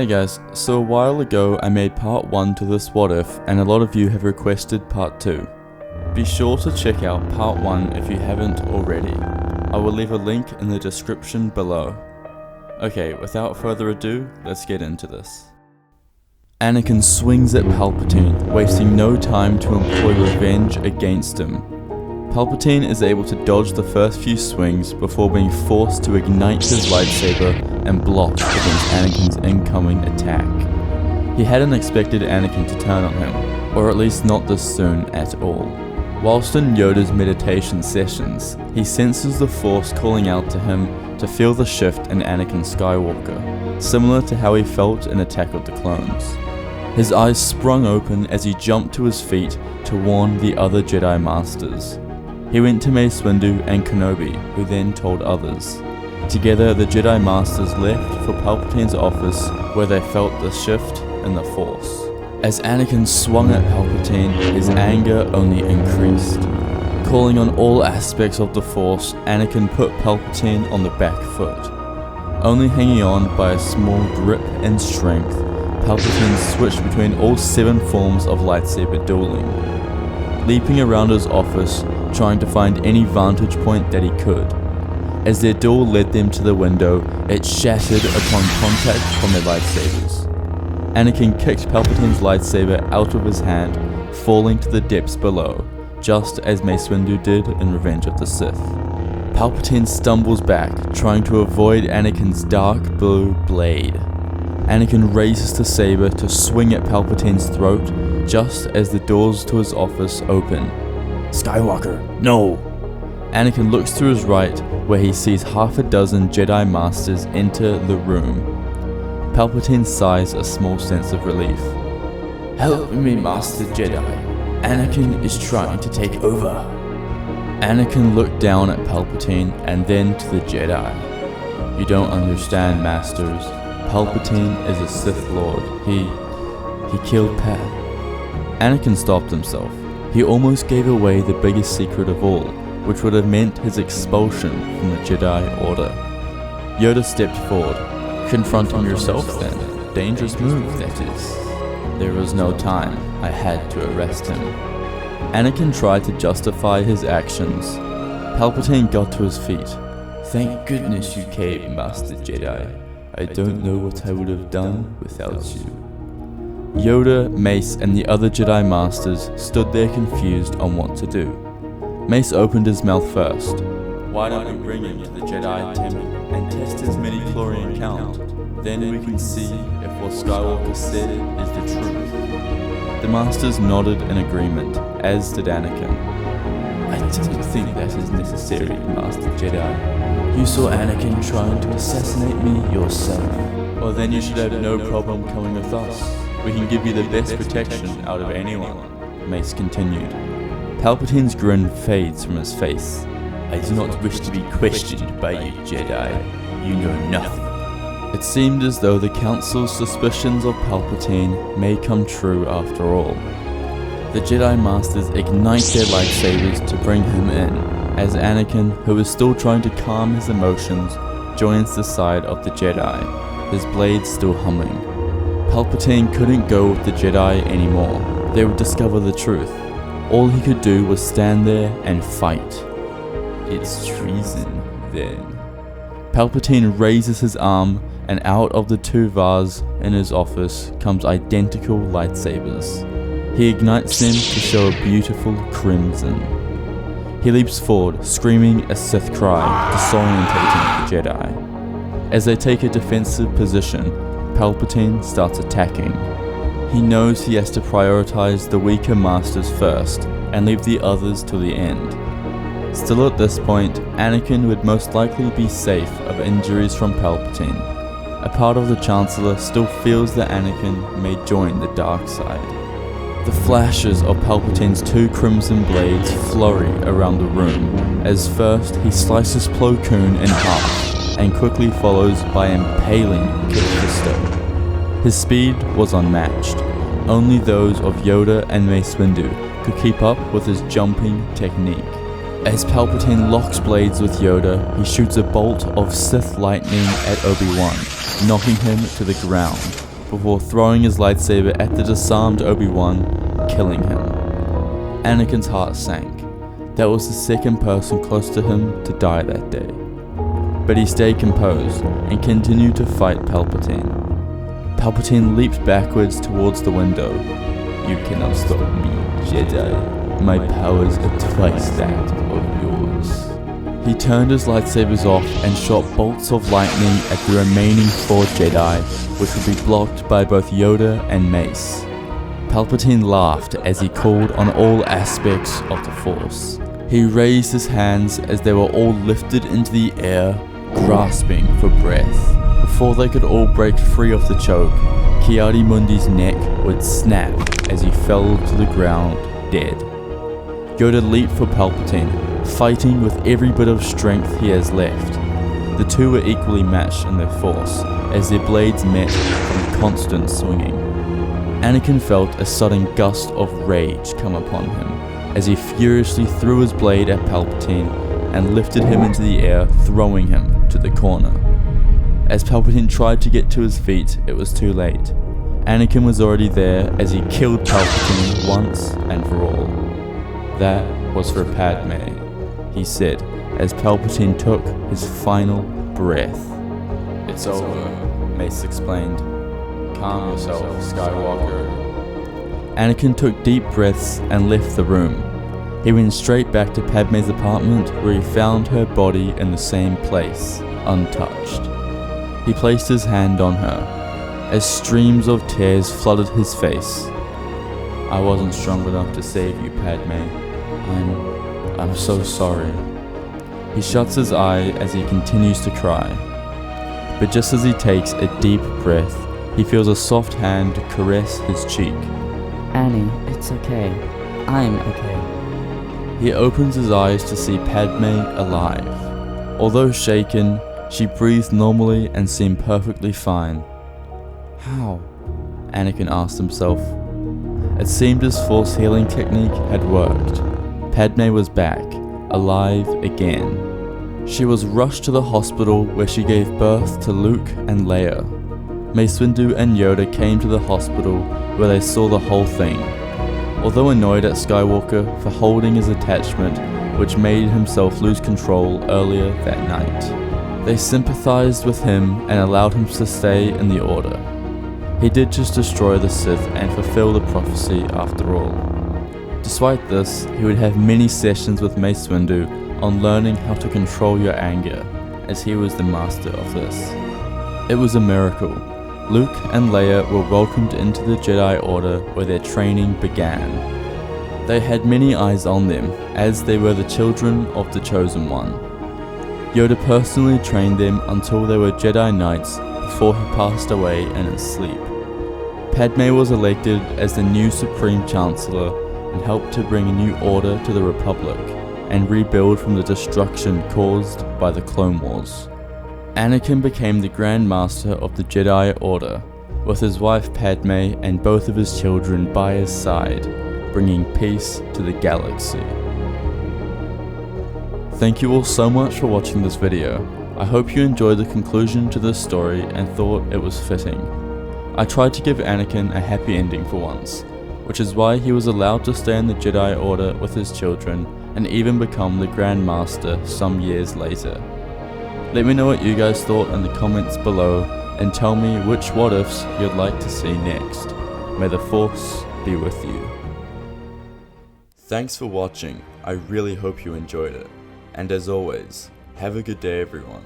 Hey guys, so a while ago I made part 1 to this what if, and a lot of you have requested part 2. Be sure to check out part 1 if you haven't already. I will leave a link in the description below. Okay, without further ado, let's get into this. Anakin swings at Palpatine, wasting no time to employ revenge against him. Palpatine is able to dodge the first few swings before being forced to ignite his lightsaber and block against Anakin's incoming attack. He hadn't expected Anakin to turn on him, or at least not this soon at all. Whilst in Yoda's meditation sessions, he senses the Force calling out to him to feel the shift in Anakin Skywalker, similar to how he felt in Attack of the Clones. His eyes sprung open as he jumped to his feet to warn the other Jedi Masters. He went to Mace Windu and Kenobi, who then told others. Together, the Jedi Masters left for Palpatine's office, where they felt the shift in the Force. As Anakin swung at Palpatine, his anger only increased. Calling on all aspects of the Force, Anakin put Palpatine on the back foot. Only hanging on by a small grip and strength, Palpatine switched between all 7 forms of lightsaber dueling. Leaping around his office, trying to find any vantage point that he could. As their duel led them to the window, it shattered upon contact from their lightsabers. Anakin kicked Palpatine's lightsaber out of his hand, falling to the depths below, just as Mace Windu did in Revenge of the Sith. Palpatine stumbles back, trying to avoid Anakin's dark blue blade. Anakin raises the saber to swing at Palpatine's throat, just as the doors to his office open. "Skywalker, no!" Anakin looks to his right, where he sees half a dozen Jedi Masters enter the room. Palpatine sighs a small sense of relief. "Help me, Master Jedi. Anakin is trying to take over." Anakin looked down at Palpatine and then to the Jedi. "You don't understand, Masters. Palpatine is a Sith Lord. He killed Pat." Anakin stopped himself. He almost gave away the biggest secret of all, which would have meant his expulsion from the Jedi Order. Yoda stepped forward. "Confront him yourself then. Dangerous move, that is." "There was no time. I had to arrest him." Anakin tried to justify his actions. Palpatine got to his feet. "Thank goodness you came, Master Jedi. I don't know what I would have done without you." Yoda, Mace, and the other Jedi Masters stood there confused on what to do. Mace opened his mouth first. "Why don't we bring him to the Jedi Temple and test his midi-chlorian count? Then we can see if what Skywalker said is the truth." The Masters nodded in agreement, as did Anakin. "I don't think that is necessary, Master Jedi. You saw Anakin trying to assassinate me yourself." "Well, then you should have no problem coming with us. We can give you the best protection out of anyone," Mace continued. Palpatine's grin fades from his face. "I do not wish to be questioned by you, Jedi. You know nothing." It seemed as though the Council's suspicions of Palpatine may come true after all. The Jedi Masters ignite their lightsabers to bring him in, as Anakin, who is still trying to calm his emotions, joins the side of the Jedi, his blade still humming. Palpatine couldn't go with the Jedi anymore. They would discover the truth. All he could do was stand there and fight. "It's treason, then." Palpatine raises his arm, and out of the 2 vases in his office comes identical lightsabers. He ignites them to show a beautiful crimson. He leaps forward, screaming a Sith cry, disorientating the Jedi. As they take a defensive position, Palpatine starts attacking. He knows he has to prioritize the weaker Masters first, and leave the others to the end. Still at this point, Anakin would most likely be safe of injuries from Palpatine. A part of the Chancellor still feels that Anakin may join the dark side. The flashes of Palpatine's 2 crimson blades flurry around the room, as first he slices Plo Koon in half, and quickly follows by impaling Kit Fisto. His speed was unmatched. Only those of Yoda and Mace Windu could keep up with his jumping technique. As Palpatine locks blades with Yoda, he shoots a bolt of Sith lightning at Obi-Wan, knocking him to the ground. before throwing his lightsaber at the disarmed Obi-Wan, killing him. Anakin's heart sank. That was the second person close to him to die that day. But he stayed composed and continued to fight Palpatine. Palpatine leaped backwards towards the window. "You cannot stop me, Jedi. My powers are twice that of yours." He turned his lightsabers off and shot bolts of lightning at the remaining 4 Jedi, which would be blocked by both Yoda and Mace. Palpatine laughed as he called on all aspects of the Force. He raised his hands as they were all lifted into the air, grasping for breath. Before they could all break free of the choke, Ki-Adi-Mundi's neck would snap as he fell to the ground, dead. Yoda leaped for Palpatine, fighting with every bit of strength he has left. The two were equally matched in their force, as their blades met from constant swinging. Anakin felt a sudden gust of rage come upon him, as he furiously threw his blade at Palpatine and lifted him into the air, throwing him to the corner. As Palpatine tried to get to his feet, it was too late. Anakin was already there as he killed Palpatine once and for all. "That was for Padme," he said as Palpatine took his final breath. "It's over," Mace explained. "Calm yourself, Skywalker." Anakin took deep breaths and left the room. He went straight back to Padme's apartment, where he found her body in the same place, untouched. He placed his hand on her, as streams of tears flooded his face. "I wasn't strong enough to save you, Padme. I'm so sorry." He shuts his eye as he continues to cry. But just as he takes a deep breath, he feels a soft hand caress his cheek. "Annie, it's okay. I'm okay." He opens his eyes to see Padme alive. Although shaken, she breathed normally and seemed perfectly fine. "How?" Anakin asked himself. It seemed his Force healing technique had worked. Padme was back, alive again. She was rushed to the hospital where she gave birth to Luke and Leia. Mace Windu and Yoda came to the hospital where they saw the whole thing. Although annoyed at Skywalker for holding his attachment, which made himself lose control earlier that night, they sympathized with him and allowed him to stay in the Order. He did just destroy the Sith and fulfill the prophecy after all. Despite this, he would have many sessions with Mace Windu on learning how to control your anger, as he was the master of this. It was a miracle. Luke and Leia were welcomed into the Jedi Order where their training began. They had many eyes on them, as they were the children of the Chosen One. Yoda personally trained them until they were Jedi Knights before he passed away in his sleep. Padme was elected as the new Supreme Chancellor and helped to bring a new order to the Republic and rebuild from the destruction caused by the Clone Wars. Anakin became the Grand Master of the Jedi Order, with his wife Padme and both of his children by his side, bringing peace to the galaxy. Thank you all so much for watching this video. I hope you enjoyed the conclusion to this story and thought it was fitting. I tried to give Anakin a happy ending for once, which is why he was allowed to stay in the Jedi Order with his children and even become the Grand Master some years later. Let me know what you guys thought in the comments below and tell me which what ifs you'd like to see next. May the Force be with you. Thanks for watching. I really hope you enjoyed it. And as always, have a good day everyone.